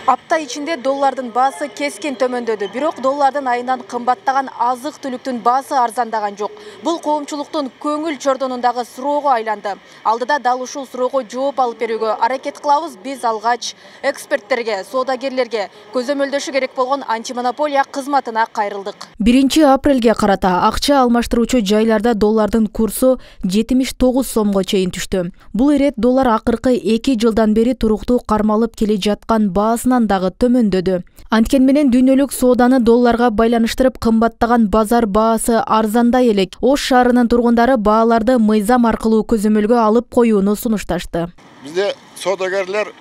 Апта ичинде доллардын баасы кескин төмөндөдү. Бирок доллардын айынан кымбаттаган азык-түлүктүн баасы арзандаган жок. Бул коомчулуктун көңүл чордонундагы суроого айланды. Алдыда дал ушул суроого жооп алып берүүгө аракет кылабыз. Биз алгач эксперттерге, соодагерлерге көзөмөлдөшү керек болгон антимонополия кызматына кайрылдык. 1-апрелге карата акча алмаштыруучу жайларда доллардын курсу 79 сомго чейин түштү. Бул ирет доллар акыркы 2 жылдан бери туруктуу кармалып келе жаткан баасынан дагы төмөндөдү. Анткен менен дүйнөлүк сооданы долларга байланыштырып кымбаттаган базар баасы арзандай элек. Ош шаарынын тургундары бааларды мыйзам аркылуу көзөмөлгө алып коюуну сунушташты. Бизде соодагерлер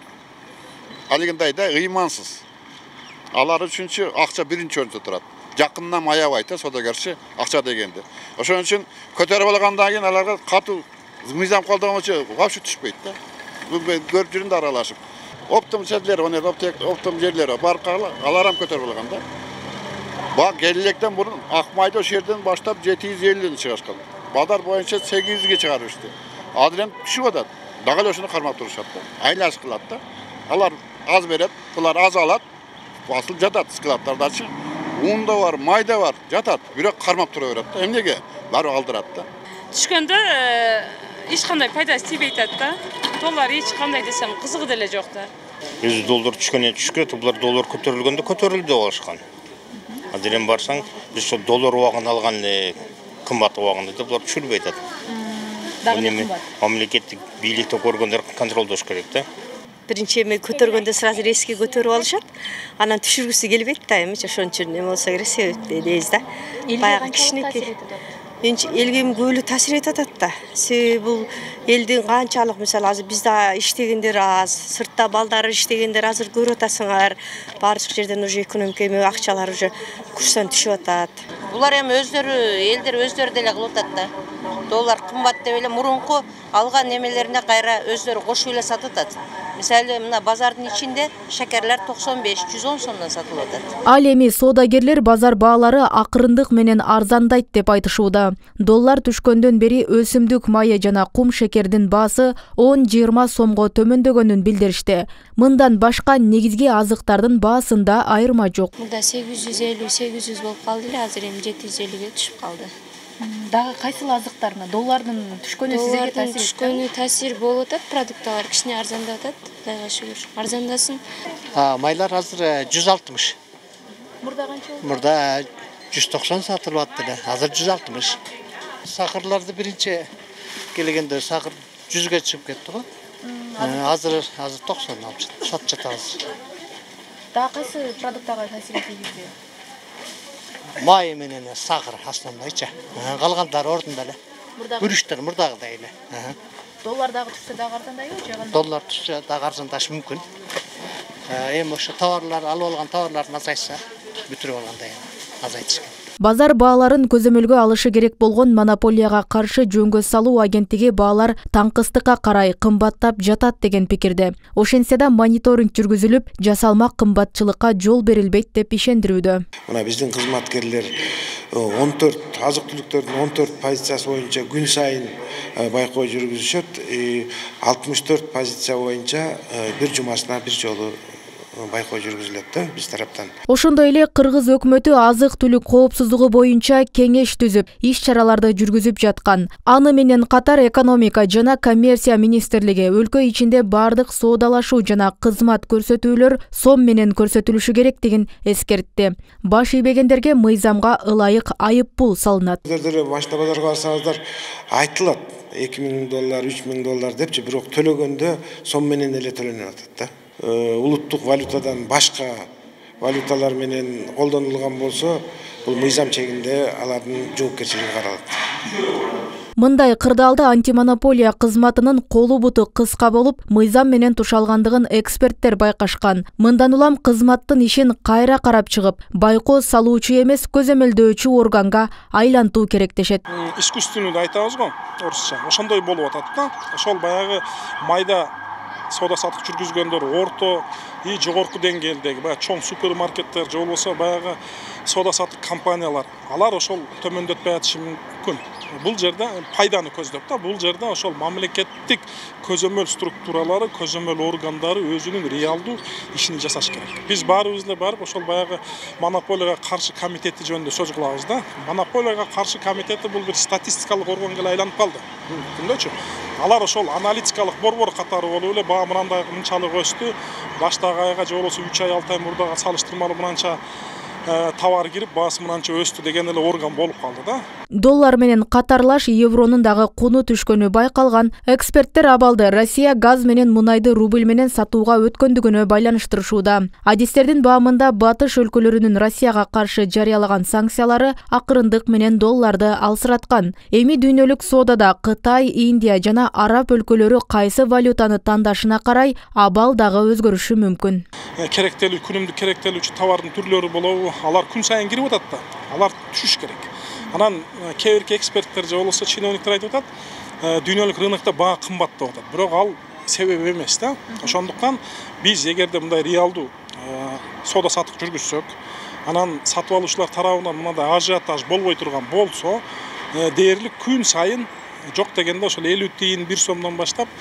алгындайда ыймансыз. Алар үчүнчү акча биринчи орунда турат. Жакындан аябайт соодагерчи акча дегенде. Ошон үчүн көтөрүп алгандан кийин аларга катуу мыйзам колдогончу вообще түшпөйт да. Бул көрүп жүрүндө аралашып. Оптом жерлер, оптом жерлер бар кала, алар ham көтөрүп алган да. Бак келелектен мурун Акмайда ошол жерден баштап 750ден чыгышкан. Бадар боюнча 800ге чыгарышты. Азыр эми түшүп атат. Дагы ошону кармап турушат да. Айлаш кылат да. Алар аз берет, булар аз алат. Басылып жатат складтардачы. Un da var, may da var, жатат. Бирок кармап тура берет да. Эмнеге? Баары алдырат да. Түшкөндө эч кандай пайдасы тийбей атат да. Доллар эч кандай десем кызыгы деле жок да. Өзү доллар түшкөнүнөн түшкөт, булар доллар көтөрүлгөндө көтөрүлдү алышкан. Азыр эми барсаң, биз ошо доллар убагын алган кымбат убагында да булар түшүрбөй атат. Дагы кымбат. Мамлекеттик бийликти көргөндөр контролдош керек да. Биринчи эми көтөргөндө сразу резко көтөрүп алышат. Анан түшүргүсү келбейт да, эми ошон үчүн эме болсо керек себептейбиз да. Баягы кичинекей. Элге көбүлү таасир этип атат да. Себеби бул элдин канчалык, мисалы азыр бизде иштегендер аз, сыртта балдары иштегендер азыр көрүп атасыңар. Бардык жерден уже экономика эме акчалар уже курстан түшүп атат. Булар эми өздөрү, элдер өздөрү деле кылып атат да. Доллар кымбат деп эле мурунку алган немелерине кайра өздөрү кошуп эле сатып атат. Мисалы мына базардын ичинде шакерлер 95-110 сомдон сатылып атат. Ал эми соодагерлер базар баалары акырындык менен арзандайт деп айтышууда. Доллар түшкөндөн бери өсүмдүк майы жана кум шекердин баасы 10-20 сомго төмөндөгөнүн билдиришти. Мындан башка негизги азыктардын баасында айырма жок. Мында 850-800 болуп калды эле, азыр эми 750ге түшүп калды. Дагы кайсыл азыктарына доллардын түшкөнү сизге таасир этти? Түшкөнү таасир болуп атат, продукттар кичине арзандап атат. Кудайга шүгүр. Арзандасын. Майлар азыр 160. Мурда канча болду? Мурда 190 сатылып атты эле. Азыр 160. Сакырларды биринчи келгенде сакыр 100ге чыгып кетти го. Азыр 90 алып сатып жатабыз. Дагы кайсы продукттарга таасир этти? Май менен сакыр основнойча. Калгандары ордунда эле. Күрүштөр мурдагыдай эле. Доллар дагы түшсө дагы арзандайбы, жаган? Доллар түшсө дагы арзандашы мүмкүн. Эми ошо товарлар алып алган товарлардын азайса, бүтүрүп алгандай азайтыш керек. Базар бааларын көзөмөлгө алышы керек болгон монополияга каршы жөнгө салуу агенттиги баалар таңкыстыкка карай кымбаттап жатат деген пикирде. Ошентсе да мониторинг жүргүзүлүп, жасалма кымбатчылыкка жол берилбейт деп ишендирүүдө. Мына биздин кызматкерлер 14 азык-түлүктөрдүн 14 позициясы боюнча күн сайын байкоо жүргүзүшөт. 64 позиция боюнча бир жумасына бир жолу байкоо жүргүзүлөт да биз тараптан. Ошондой эле Кыргыз өкмөтү азык-түлүк коопсуздугу боюнча кеңеш түзүп, иш-чараларды жүргүзүп жаткан. Аны менен катар экономика жана коммерция министрлиги өлкө ичинде бардык соодалашуу жана кызмат көрсөтүүлөр сом менен көрсөтүлүшү керектигин эскертти. Баш ийбегендерге мыйзамга ылайык айып пул салынат. Башта базарга барсаңыздар айтылат $2000, $3000 депчи, бирок төлөгөндө сом менен эле төлөнүп атат да. Улуттук валютадан башка валюталар менен колдонулган болсо, бул мыйзам чегинде алардын жоопкерчилиги каралат. Мындай кырдаалда антимонополия кызматынын колу буту кыска болуп, мыйзам менен тушалгандыгын эксперттер байкашкан. Мындан улам кызматтын ишин кайра карап чыгып, байкоо салуучу эмес көзөмөлдөөчү органга айлантуу керек дешет. Искусственный да айтабыз го, орусча. Ошондой болуп атат да. Ошол баягы майда соода сатык жүргүзгөндөр, орто жогорку деңгээлдеги баягы чоң супермаркеттер же болбосо баягы соода саттык компаниялар алар ошол төмөндөтпөй атышы мүмкүн. Бул жерде пайданы көздөп да, бул жерде ошол мамлекеттик көзөмөл структуралары, көзөмөл органдары өзүнүн реалдуу ишин жасаш керек. Биз баарыбыз эле барып ошол баягы монополияга каршы комитети жөнүндө сөз кылабыз да. Монополияга каршы комитети бул бир статистикалык органга айланып калды. Түндөчү. Алар ошол аналитикалык борбор катары болуп эле баа мындай мынчалык өстү, баштагы айга же болбосо 3 ай 6 ай мурдага салыштырмалуу мынанча товар кирип баасы мынанча өстү деген эле орган болуп калды да. Доллар менен катарлаш евронун дагы куну түшкөнү байкалган. Эксперттер абалды Россия газ менен мунайды рубль менен сатууга өткөндүгүнө байланыштырышууда. Адистердин баамында батыш өлкөлөрүнүн Россияга каршы жарыялаган санкциялары акырындык менен долларды алсыраткан. Эми дүйнөлүк соодада Кытай, Индия жана Араб өлкөлөрү кайсы валютаны тандашына карай абал дагы өзгөрүшү мүмкүн. Керектелүү, күнүмдүк керектелүүчү товардын түрлөрү болобу, алар күн сайын кирип атат да. Алар түшүш керек. Анан кээ бирки эксперттер же болбосо чиновниктер айтып атат, дүйнөлүк рынокто баа кымбаттап атат. Бирок ал себеп эмес да. Ошондуктан биз эгерде мындай реалдуу соода саттык жүргүзсөк, анан сатып алуучулар тарабынан мындай ажиотаж болбой турган болсо, дээрлик күн сайын жок дегенде ошол 50 тиын 1 сомдон баштап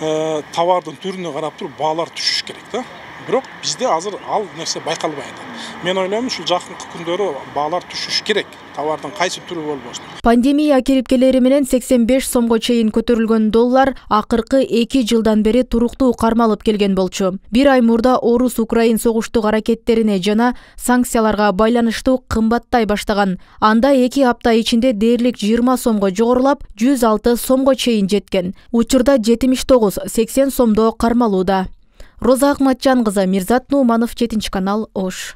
товардын түрүнө карап туруп баалар түшүш керек да. Бирок бизде азыр ал нерсе байкалбай атат. Мен ойлойм, ушул жакынкы күндөрү баалар түшүш керек. Товардын кайсы түрү болбосун. Пандемия кирипкелери менен 85 сомго чейин көтөрүлгөн доллар акыркы 2 жылдан бери туруктуу кармалып келген болчу. Bir ай мурда Орус-Украин согуштук аракеттерине жана санкцияларга байланыштуу кымбаттай баштаган. Анда 2 апта ичинде дээрлик 20 сомго жогорулап, 106 сомго чейин жеткен. Учурда 79-80 сомдо кармалууда. Роза Ахматжан кызы, Мирзат Нууманов, 7 канал, Ош.